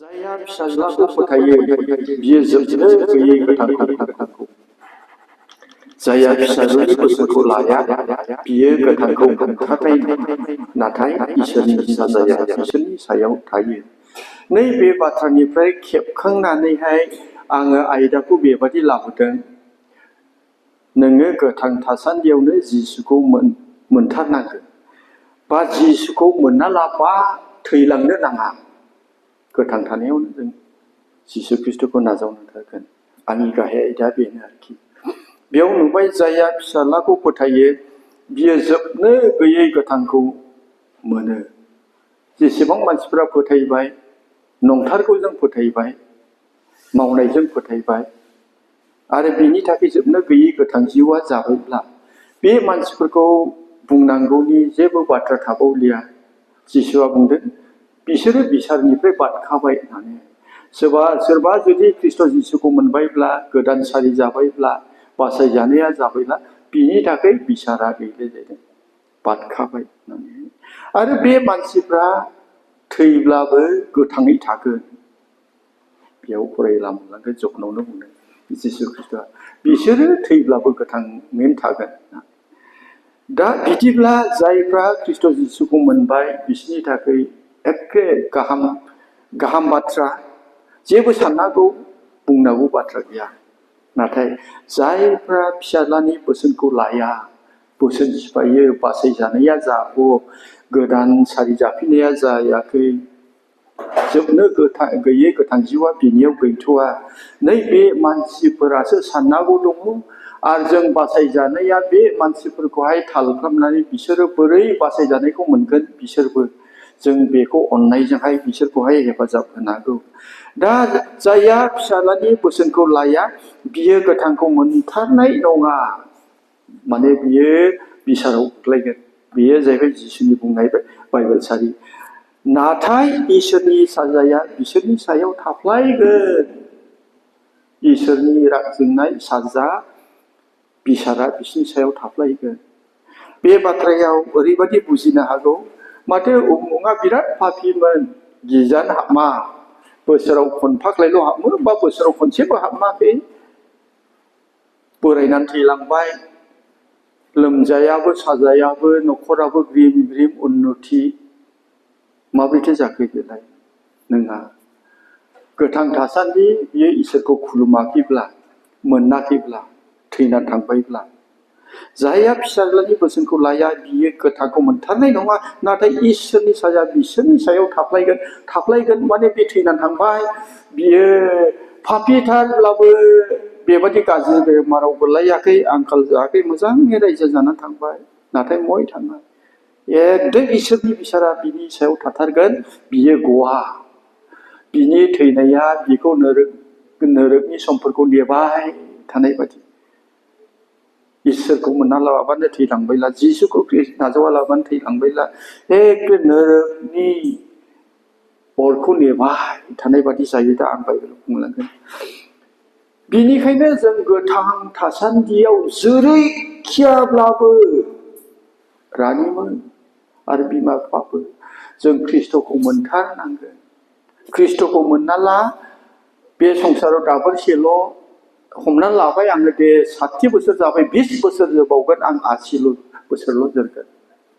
जायहा फिसाज्लाखौ फोथायो बियो जोबनो गैयै गोथांखौ जायहा फिसाज्लानि बोसोनखौ लाया बियो गोथांखौ मोनथारनाय नाथाय इसोरनि साजाया बिसोरनि सायाव थायो। नैबे बाथ्रानिफ्राय खेबखांनानैहाय आङो आयदाखौ बेबादि लाबोदों। नोङो गोथां थासान्दियावनो जिसुखौ मोनथारनांगोन बा जिसुखौ मोनना लाबा थैलांनो नाङा। गोथां थानायावनो जों जिसु ख्रिस्ट'खौ नाजावनो थागोन। आंनि गाहाय आयदा बेनो आरोखि। बेयाव नुबाय जायहा फिसाज्लाखौ फोथायो बियो जोबनो गैयै गोथांखौ मोनो। जेसेबां मानसिफोरा फोथायबाय, नंथारगौ जों फोथायबाय, मावनायजों फोथायबाय आरो बिनि थाखाय जोबनो गैयै गोथां जिउआ जाबायब्ला बे मानसिफोरखौ बुंनांगौनि जेबो बाथ्रा थाबावलिया। जिसुआ बुंदों बिसोरो बिसारनिफ्राय बारखाबाय होननानै। सोरबा जुदि ख्रिस्ट' जिसुखौ मोनबायब्ला, गोदान सारि जाबायब्ला, बासायजानाया जाबायब्ला बिनि थाखाय बिसारा गैले जादों, बारखाबाय होननानै। आरो बे मानसिफ्रा थैब्लाबो गोथाङै थागोन। बेयाव फरायला मोनलांगोन जखनावनो बुंदों जिसु ख्रिस्ट'आ बिसोरो थैब्लाबो गोथाङैनो थागोन। दा बिदिब्ला जायफ्रा ख्रिस्ट' जिसुखौ मोनबाय बिसोरनि थाखाय एखे गाहाम बाथ्रा, जेबो साननांगौ बुंनांगौ बाथ्रा गैया। नाथाय जायफ्रा फिसाज्लानि बोसोनखौ लाया, बोसोन सिफायो, बासायजानाया जाख', गोदान सारि जाफिननाया जायाखै, जोबनो गैयै गोथां जिउआ बिनियाव गैथ'वा, नैबे मानसिफोरासो साननांगौ दङ। आरो जों बासायजानाया बे मानसिफोरखौहाय थाल खालामनानै बिसोरो बोरै बासायजानायखौ मोनगोन, बिसोरबो जों बेखौ अननायजोंहाय बिसोरखौहाय हेफाजाब होनांगौ। दा जायहा फिसाज्लानि बोसोनखौ लाया बियो गोथांखौ मोनथारनाय नङा, माने बियो बिसाराव गोग्लैगोन। बेयो जाहैबाय जिसुनि बुंनाय बाइबेल सारि। नाथाय इसोरनि साजाया बिसोरनि सायाव थाफ्लायगोन। इसोरनि जोंनाय साजा बिसारा बिसोरनि सायाव थाफ्लायगोन। बे बाथ्रायाव ओरैबायदि बुजिनो हागौ, माथो उमुङा बिराद पापिमोन, गिजानो हाबमा, बोसोराव खनफाख्लायल' हाबो बा बोसोराव खनसेबो हाबमाखै, बोरायनानै थैलांबाय, लोमजायाबो साजायाबो, न'खराबो ग्रिम ग्रिम उन्नति, माब्रैथो जाखो बेलाय? नोंहा गोथां थासान्दि बियो इसोरखौ खुलुमाखैब्ला, मोनाखैब्ला, थैना थांबायब्ला, जायहा फिसाज्लानि बोसोनखौ लाया बियो गोथांखौ मोनथारनाय नङा। नाथाय इसोरनि साजा बिसोरनि सायाव थाफ्लायगोन माने बे थैनानै थांबाय, बियो पापिथारब्लाबो बेबादि गाज्रि बेमाराव गोलैयाखै, आंखाल जायाखै, मोजाङै रायजो जानानै थांबाय। नाथाय मय थाङा, एकदम इसोरनि बिसारा बिनि सायाव थाथारगोन। बियो गवा, बिनि थैनाया बिखौ नोरोखनि समफोरखौ नेबाय थानाय बादि। इसोरखौ मोनना लाबानो थैलांबायला, जिसुखौ नाजावा लाबानो थैलांबायला, एखे नोरोखनि अरखौ नेबाय थानाय बादि जायो। दा आं बाइबेलाव बुंलांगोन। बिनिखायनो जों गोथां थासान्दियाव जेरैखियाब्लाबो रानिमोन आरो बिमा बिफाफोर जों ख्रिस्ट'खौ मोनथारनांगोन। ख्रिस्ट'खौ मोननाला बे संसाराव दाबोरसेल' हमनानै लाबाय आङो दे 60 बोसोर जाबाय, 20 बोसोर जोबावगोन, आं 80 बोसोरल' जोरगोन।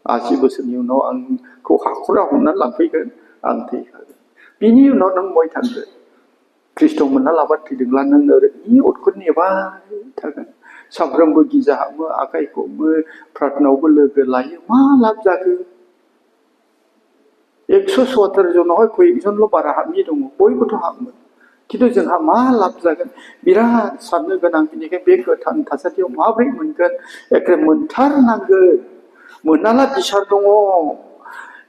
80 बोसोरनि उनाव आंखौ हाखरा हमनानै लांफैगोन, आं थैखागोन। बिनि उनाव नों बय थांगोन। ख्रिस्ट' मोनना लाबा थैदोंब्ला नों नोरोखनि अरखौ नेबाय थागोन। सानफ्रोमबो गिजा हाबो, आखाइ हमो, प्रार्थनायावबो लोगो लायो, मा लाब जाखो? 174 जनावहाय खयजनल' बारा हाबनि दङ, बयबोथ' हाबो। खिन्थु जोंहा मा लाब जागोन? बिराद साननो गोनां। बेनिखायनो बे गोथां थासारियाव माबोरै मोनगोन? एखे मोनथारनांगोन। मोनाला बिसार दङ,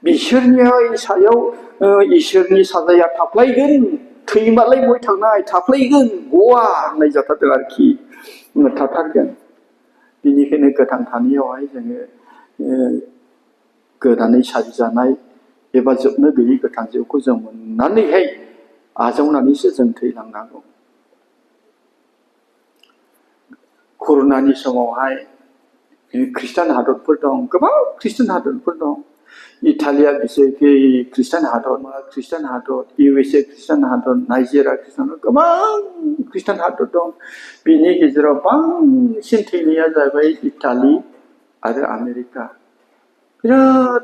बिसोरनि सायाव इसोरनि साजाया थाफ्लायगोन। थैमालाय बय थांनाय, थाफ्लायगोन, गवा होननाय जाथारदों आरोखि, थाथारगोन। बिनिखायनो गोथां थानायावहाय जोङो गोदानै सारिजानाय एबा जोबनो गैयै गोथां जिउखौ जों मोननानैहाय आजावनानैसो जों थैलांनांगौ। कर'नानि समावहाय खृष्टान हादरफोर दं, गोबां खृष्टान हादरफोर दं। इटालिया बिसोरखि खृष्टान हादर मा खृष्टान हादर USA खृष्टान हादर नाइजेरिया खृष्टान गोबां खृष्टान हादर दं बिनि गेजेराव बांसिन थैनाया जाबाय इटालि आरो आमेरिका बिराद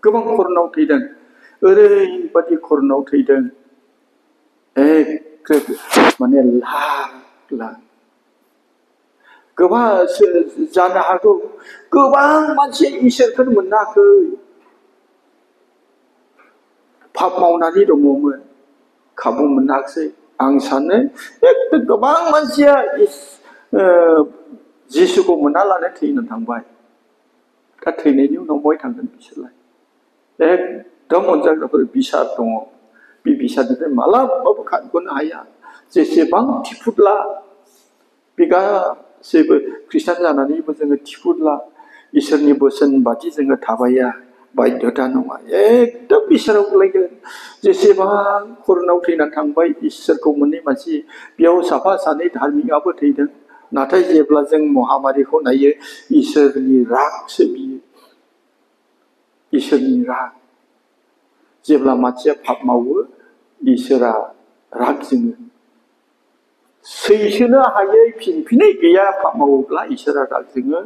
गोबां कर'नाव थैदों ओरैबादि कर'नाव थैदों माने लाख लाख गोबां जानो हागौ गोबां मानसि इसोरखौनो मोनाखै पाप मावनानै दङमोन खाबु मोनाखै आं सानो एकदम गोबां मानसिया जिसुखौ मोनालानो थैनो थांबाय दा थैनायनि उनाव बहाय थांगोन बिसोरलाय एकदम अनजाग्राफोर बिसार दङ बे बिसारनिफ्राय मालाबाबो खारग'नो हाया जेसेबां थिफुदला बे गासैबो खृष्टान जानानैबो जोङो थिफुदला इसोरनि बोसोन बादि जोङो थाबाया बाध्यता नङा एकदम बिसाराव गोलैगोन जेसेबां कर'नाव थैना थांबाय इसोरखौ मोनै मानसि बेयाव साफा सानै धार्मिकआबो थैदों नाथाय जेब्ला जों महामारिखौ नायो इसोरनि रागसो बियो इसोरनि राग जेब्ला मानसिया पाप मावो इसोरा राग जोङो सैसोनो हायै फिनफिनै गैया पाप मावोब्ला इसोरा राग जोङो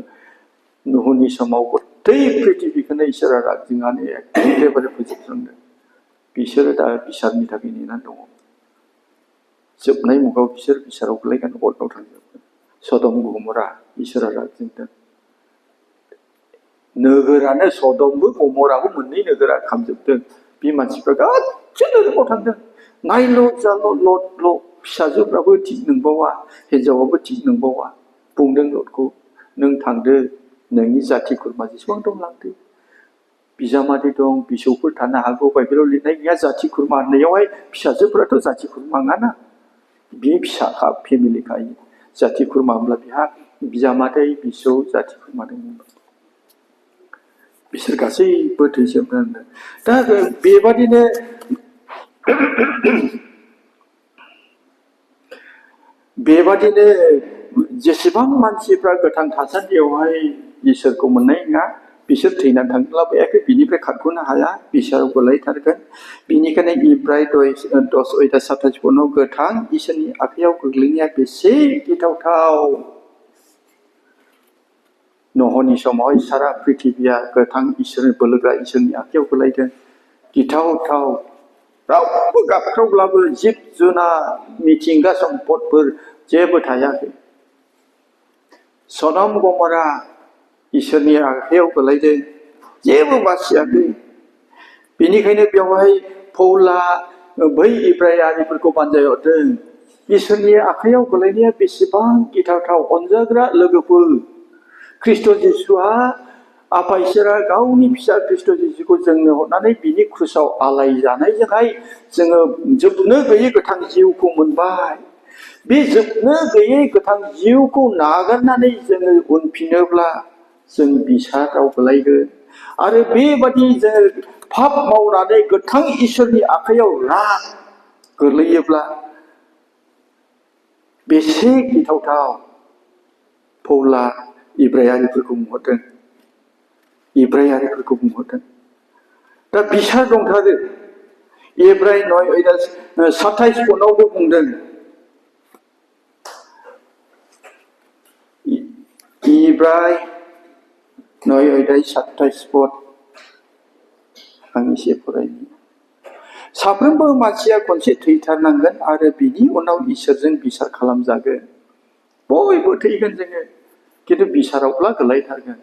नुहनि समाव गथै पृथिबीखौनो इसोरा राग जोंनानै एखेबारे फोजोबस्रांदों बिसोरो दा बिसारनि थाखाय नेनानै दङ जोबनाय मुगायाव बिसोर बिसाराव गोलैगोन अराव थांजोबगोन सदम गमरा इसोरा राग जोंदों नोगोरानो सदमबो गमराबो मोननै नोगोरा खामजोबदों बे मानसिफ्रा गासै नोगोराव थांदों नायल' जाल' ल'ल' फिसाजोफ्राबो थिग नंबावा हिन्जावाबो थिग नंबावा बुंदों ल'टखौ नों थांदो नोंनि जाथि खुरमा जेसेबां दं लांदो बिजामादै दं बिसौफोर थानो हागौ बाइबेलाव लिरनाय गैया जाथि खुरमा होननायावहाय फिसाजोफोराथ' जाथि खुरमा नङाना बे फिसाखा फेमिलिखायो जाथि खुरमा होनब्ला बिहा बिजामादै बिसौ जाथि खुरमा दं बिसोर गासैबो थैजोबनांदों दा बेबादिनो बेबादिनो जेसेबां मानसिफ्रा गोथां थासान्दियावहाय इसोरखौ मोननाय नङा बिसोर थैनानै थांब्लाबो एखे बिनिफ्राय खारग'नो हाया बिसोराव गोलैथारगोन बिनिखायनो इब्राय 10:27 गोथां इसोरनि आखायाव गोग्लैनाया बेसे गिथावथाव नहनि समावहाय सारा पृथिबिया गोथां इसोरनि बोलोग्रा इसोरनि आखायाव गोलैदों गिथावथाव रावबो गाबख्रावब्लाबो जिब जुनार मिथिंगा सम्पदफोर जेबो थायाखै सदम गमरा इसोरनि आखायाव गोलैदों जेबो बासियाखै बेनिखायनो बेवहाय पौला बै इब्रायारिफोरखौ बानजायहरदों इसोरनि आखायाव गोलैनाया बेसेबां गिथावथाव अनजाग्रा लोगोफोर ख्रिस्ट' जिसुआ आफा इसोरा गावनि फिसा ख्रिस्ट' जिसुखौ जोंनो हरनानै बिनि क्रुसाव आलाय जानायजोंहाय जोङो जोबनो गैयै गोथां जिउखौ मोनबाय बे जोबनो गैयै गोथां जिउखौ नागारनानै जोङो उनफिनोब्ला जों बिसाराव गोलैगोन आरो बेबादि जोङो पाप मावनानै गोथां इसोरनि आखायाव राग गोलैयोब्ला बेसे गिथावथाव पौला इब्रायारिफोरखौ बुंहरदों दा बिसार दंथारो इब्राय 9:27 बुंदों इब्राय 9:27 आं एसे फरायनि साफ्रोमबो मानसिया खनसे थैथारनांगोन आरो बिनि उनाव इसोरजों बिसार खालामजागोन बयबो थैगोन जोङो किन्तु बिसारावब्ला गोलैथारगोन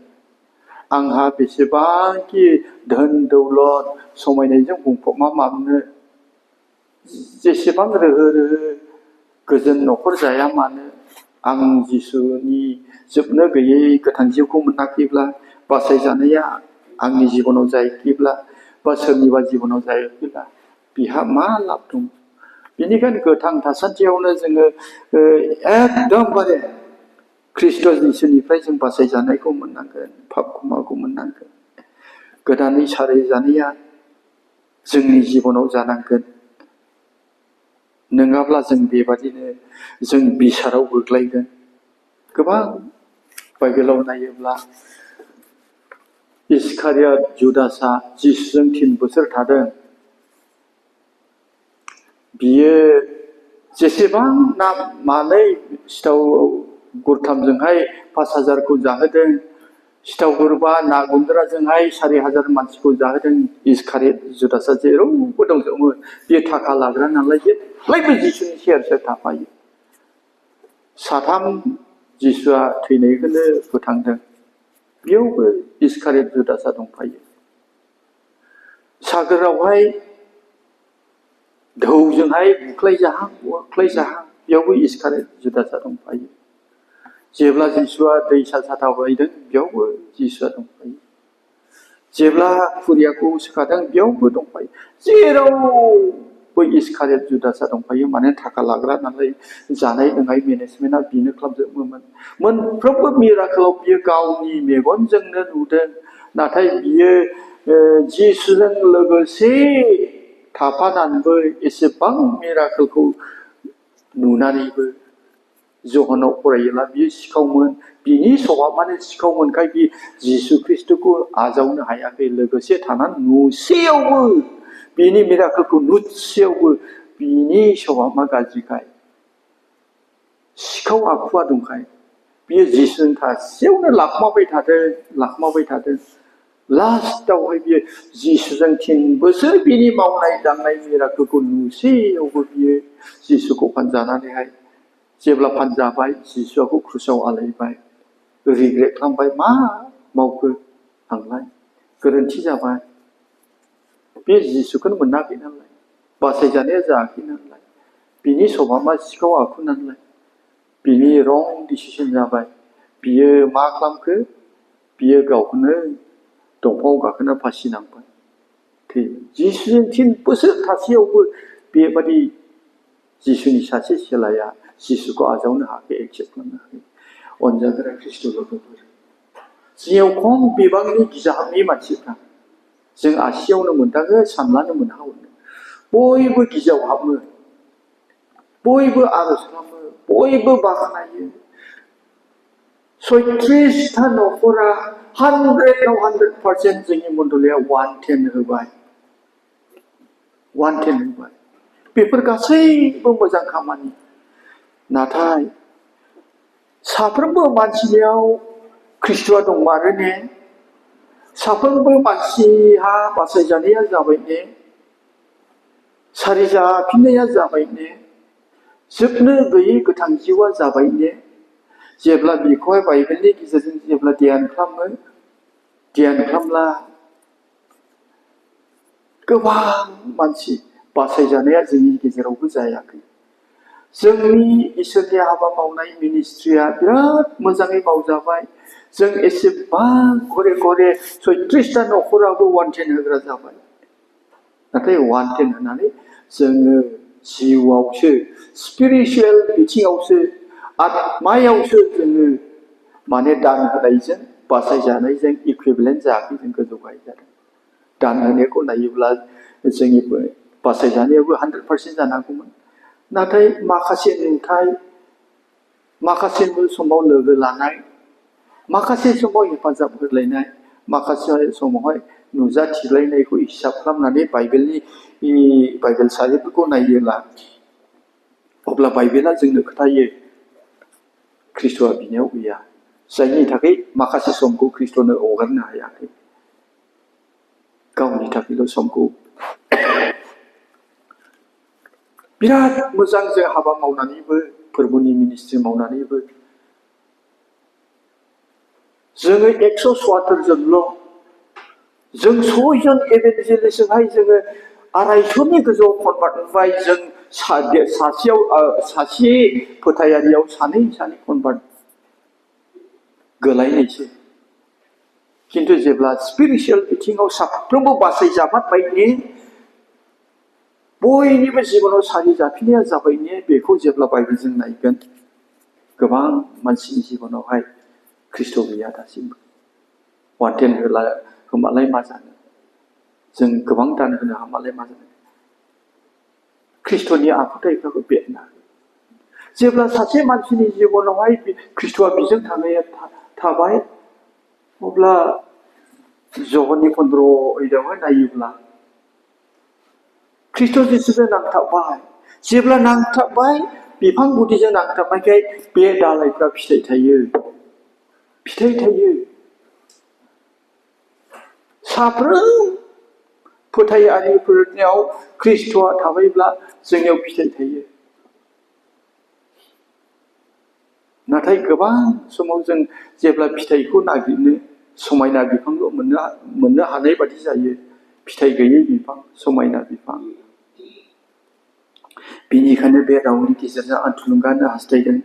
आंहा बेसेबांखि धोन दौलत समायनायजों बुंफबमा मानो जेसेबां रोहो गोजोन न'खर जाया मानो आं जिसुनि जोबनो गैयै गोथां जिउखौ मोनाखैब्ला बासायजानाया आंनि जिबनाव जायाखैब्ला बा सोरनिबा जिबनाव जायाखैब्ला बिहा मा लाब दं बेनिखायनो गोथां थासान्दियावनो जोङो एकदमबारे ख्रिस्ट' जिसुनिफ्राय जों बासायजानायखौ मोननांगोन पाप क्षमाखौ मोननांगोन गोदानै सारायजानाया जोंनि जिबनाव जानांगोन नङाब्ला जों बेबादिनो जों बिसाराव गोग्लैगोन गोबां बाइबेलाव नायोब्ला इस्कारियत जुदासआ जिसुजों 3 बोसोर थादों। बियो जेसेबां ना मानै सिथाव गुरथामजोंहाय 5000 खौ जाहोदों, सिथाव गुरबा ना गुन्द्राजोंहाय 4000 मानसिखौ जाहोदों। इस्कारियत जुदासआ जेरावबो दंजोबो। बियो थाखा लाग्रा नालाय जेब्लायबो जिसुनि सेर सेर थाफायो। 3 जिसुआ थैनायखौनो फोथांदों। बेयावबो इस्कारियत जुदासआ दंफायो। सागोरावहाय ढौजोंहाय बुख्लायजाहां बेयावबो इस्कारियत जुदासआ दंफायो। जेब्ला जिसुआ दै सारसाथावहैदों बेयावबो जिसुआ दंफायो। जेब्ला खुरियाखौ सोखादों बेयावबो दंफायो। जेरावबो इस्कारियत जुदासआ दंफायो। माने थाखा लाग्रा नालाय जानाय लोंनाय मेनेजमेन्टआ बिनो खालामजोबोमोन। मोनफ्रोमबो मिराकलाव बियो गावनि मेगनजोंनो नुदों। नाथाय बियो जिसुजों लोगोसे थाफानानैबो एसेबां मिराकलखौ नुनानैबो जहानाव फरायोब्ला बियो सिखावमोन। बिनि सभाबानो सिखावमोनखाय बि जिसु ख्रिस्टखौ आजावनो हायाखै। लोगोसे थानानै नुसेयावबो बिनि मिराकलखौ नुसेयावबो बिनि सभाबा गाज्रिखाय, सिखाव आखुवा दंखाय बियो जिसुजों थासेयावनो लाखमाबाय थादों। लास्टआवहाय बियो जिसुजों 3 बोसोर बिनि मावनाय दांनाय मिराकलखौ नुसेयावबो बियो जिसुखौ फानजानानैहाय जेब्ला फानजाबाय जिसुखौ क्रुसाव आलायबाय। रिग्रेट खालामबाय, मा मावखो आंलाय, गोरोन्थि जाबाय। बे जिसुखौनो मोनाखै नालाय, बासायजानाया जायाखै नालाय, बिनि सभाबा सिखाव आखु नालाय, बिनि रं डिसिसन जाबाय। बियो मा खालामखो? बियो गावखौनो दंफाङाव गाखोना फासि नांबाय। जिसुजों 3 बोसोर थासेयावबो बेबादि जिसुनि सासे सेलाया जिसुखौ आजावनो हायाखै, एक्सेप्ट खालामनो हायाखै। अनजाग्रा ख्रिस्ट' लोगोफोर, जोंनियाव खम बिबांनि गिजाहाबनि मानसिफ्रा जों आसियावनो मोनदाङो, सानब्लानो मोनहावो। बयबो गिजाव हाबो, बयबो आर'ज खालामो, बयबो बाख्नायो। 36 था न'खरा 100% जोंनि मण्डलिया 110 होबाय। 110 होबाय। बेफोर गासैबो मोजां खामानि। नाथाय साफ्रोमबो मानसिनियाव ख्रिस्ट'आ दंमारो ने? साफ्रोमबो मानसिहा बासायजानाया जाबाय ने? सारि जाफिननाया जाबाय ने? जोबनो गैयै गोथां जिउआ जाबाय ने? जेब्ला बेखौहाय बाइबेलनि गेजेरजों जेब्ला ध्यान खालामला गोबां मानसि बासायजानाया जोंनि गेजेरावबो जायाखै। जोंनि इसोरनि हाबा मावनाय मिनिस्ट्रिया बिराद मोजाङै मावजाबाय। जों एसेबां घरे घरे 36 न'खराबो 110 होग्रा जाबाय। नाथाय 110 होनानै जोङो जिउआवसो, स्पिरिचुवेल बिथिङावसो, आत्मायावसो जोङो माने दान होनायजों बासायजानायजों इकुइभेलेन्ट जायाखै, जों गोजौ गाहाय जादों। दान होनायखौ नायोब्ला जोंनि बासायजानायाबो 100% जानांगौमोन। नाथाय माखासे नुथाय, माखासे समाव लोगो लानाय, माखासे समाव हेफाजाब होलायनाय, माखासे समावहाय नुजाथिलायनायखौ हिसाब खालामनानै बाइबेल सारिफोरखौ नायोब्ला अब्ला बाइबेला जोंनो खोथायो ख्रिस्ट'आ बिनियाव गैया। जायनि थाखाय माखासे समखौ ख्रिस्ट'नो हगारनो हायाखै। गावनि थाखायल' समखौ बिराद मोजां जों हाबा मावनानैबो, फोरबोनि मिनिस्ट्रि मावनानैबो जोङो 174 जनल', जों 6 जन एभेन्जेलिस्टजोंहाय जोङो 250नि गोजौआव कनभार्ट नुबाय। जों सासे फोथायारियाव सानै कनभार्ट गोलायनायसो। किन्तु जेब्ला स्पिरिचुवेल बिथिङाव साफ्रोमबो बासायजाबाय ने, बयनिबो जिबनाव सारि जाफिननाया जाबाय ने, बेखौ जेब्ला बाइबेलजों नायगोन गोबां मानसिनि जिबनावहाय ख्रिस्ट' गैया दासिमबो। 110 होमालाय मा जानो? जों गोबां दान होनो हामालाय मा जानो? ख्रिस्ट'नि आखुथायफोरखौ बेरना जेब्ला सासे मानसिनि जिबनावहाय ख्रिस्ट'आ बिजों थाबाय, अब्ला जहननि 15 आयदायावहाय नायोब्ला ख्रिस्ट' जिसुजों नांथाबबाय जेब्ला नांथाबबाय बिफां गुदिजों नांथाबनायखाय बे दालाइफ्रा फिथाइ थायो साफ्रोम फोथायारिफोरनियाव ख्रिस्ट'आ थाबायब्ला जोंनियाव फिथाइ थायो नाथाय गोबां समाव जों जेब्ला फिथाइखौ नागिरनो समायना बिफांल' मोननो हानाय बादि जायो फिथाइ गैयै बिफां समायना बिफां बेनिखायनो बे रावनि गेजेरजों आं थुलुंगा होनो हास्थायदों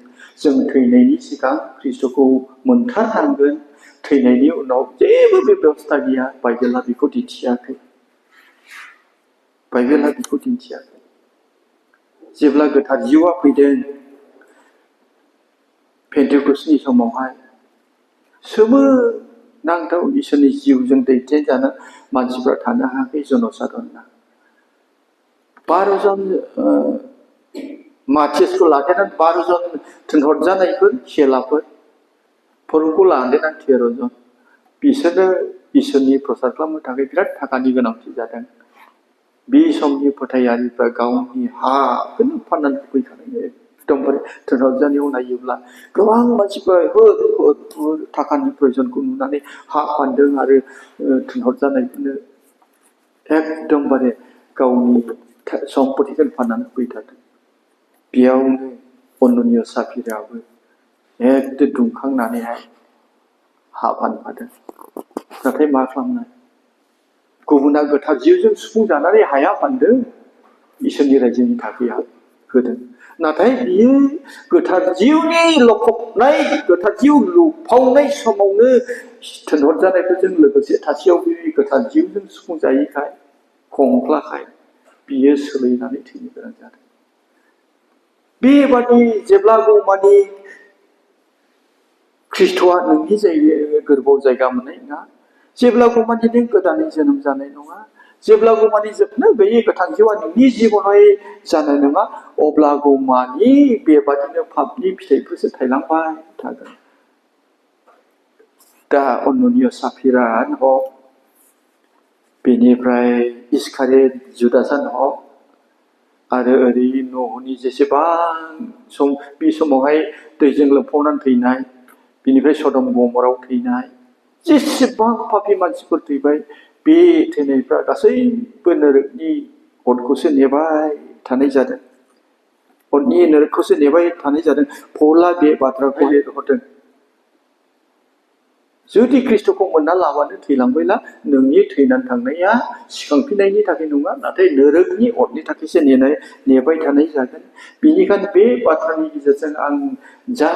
जों थैनायनि सिगां ख्रिस्ट'खौ मोनथारनांगोन थैनायनि उनाव जेबो बेबस्था गैया बाइबेला बेखौ दिन्थियाखै जेब्ला गोथार जिउआ फैदों पेन्टेकस्टनि समावहाय सोमोनांथाव इसोरनि जिउजों दैदेनजानो मानसिफ्रा थानो हायाखै जनसाधारना 12 जन माथिसखौ लादेरनानै 12 जन थिनहरजानायफोर चेलाफोर फोरखौ लादेरनानै 13 जन बिसोरनो इसोरनि प्रसार खालामनो थाखाय बिराद थाखानि गोनांथि जादों बे समनि फोथायारिफ्रा गावनि हाखौनो फाननानै फैखानाय एकदमबारे थिनहरजानायाव नायोब्ला गोबां मानसिफोरा थाखानि प्रयजनखौ नुनानै हा फानदों आरो थिनहरजानायफोरनो एकदमबारे गावनि सम्पतिखौ फाननानै फैथारदों बेयावनो अन्ननिय साफिराबो एकदम दुंखांनानैहाय हा फानफादों नाथाय मा खालामनो गुबुना गोथार जिउजों सुफुंजानानै हाया फानदों इसोरनि रायजोनि थाखाय होदों नाथाय बियो गोथार जिउनि लखबनाय गोथार जिउ लुफावनाय समावनो थिनहरजानायफोरजों लोगोसे थासेयाव बे गोथार जिउजों सुफुंजायैखाय खंख्लाखाय बियो सोलायनानै थैनो गोनां जादों बेबादि जेब्लाबो माने ख्रिस्ट'आ नोंनि गोरबोआव जायगा मोननाय नङा जेब्लाबो माने नों गोदानै जोनोम जानाय नङा जेब्लाबो माने जोबनो गैयै गोथार जिउआ नोंनि जिबनाव जानाय नङा अब्लाबो माने बेबादिनो पापनि फिथाइफोरसो थायलांबाय थागोन दा अन्ननिय साफिरानो हक बेनिफ्राय इस्कारियोत जुदासानो हक आरो ओरै न'नि जेसेबां सम बे समावहाय दैजों लोमफावनानै थैनाय बिनिफ्राय सदम गमराव थैनाय जेसेबां पापि मानसिफोर थैबाय बे थैनायफ्रा गासैबो नरकनि अरखौसो नेबाय थानाय जादों अरनि नरकखौसो नेबाय थानाय जादों पौला बे बाथ्राखौ लिरहरदों जुदि ख्रिस्ट'खौ मोनना लाबानो थैलांबायला नोंनि थैनानै थांनाया सिखांफिननायनि थाखाय नङा नाथाय नरकनि अरनि थाखायसो नेबाय थानाय जागोन बेनिखायनो बे बाथ्रानि गेजेरजों आं जा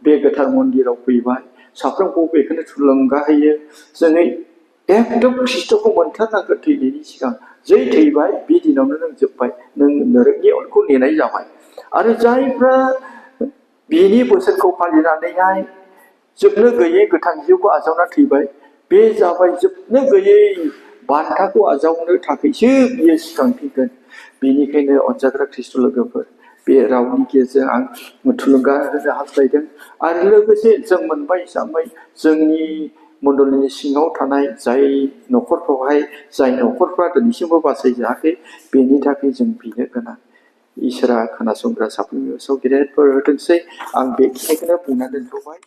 बे गोथार मन्दिराव फैबाय साफ्रोमखौ बेखौनो थुलुंगा होयो जोङो एकदम ख्रिस्ट'खौ मोनथारनांगोन थैनायनि सिगां जै थैबाय बे दिनावनो नों जोब्बाय नों नरकनि अरखौ नेनाय जाबाय आरो जायफ्रा बिनि बोसोनखौ फालिनानैहाय जोबनो गैयै गोथां जिउखौ आजावना थैबाय बे जाबाय जोबनो गैयै बान्थाखौ आजावनो थाखायसो बियो सिखांफिनगोन बेनिखायनो अनजाग्रा ख्रिस्ट' लोगोफोर बे रावनि गेजेरजों आं थुलुंगा होनो हास्थायदों आरो लोगोसे जों मोनबाय हिसाबै जोंनि मण्डलिनि सिङाव थानाय जाय न'खरफ्रा दिनैसिमबो बासायजायाखै बेनि थाखाय जों बिनो गोनां इसोरा खोनासंग्रा साफ्रोमबो गेदेरफोर होथोंसै आं बेखिनिखौनो बुंना दोनथ'बाय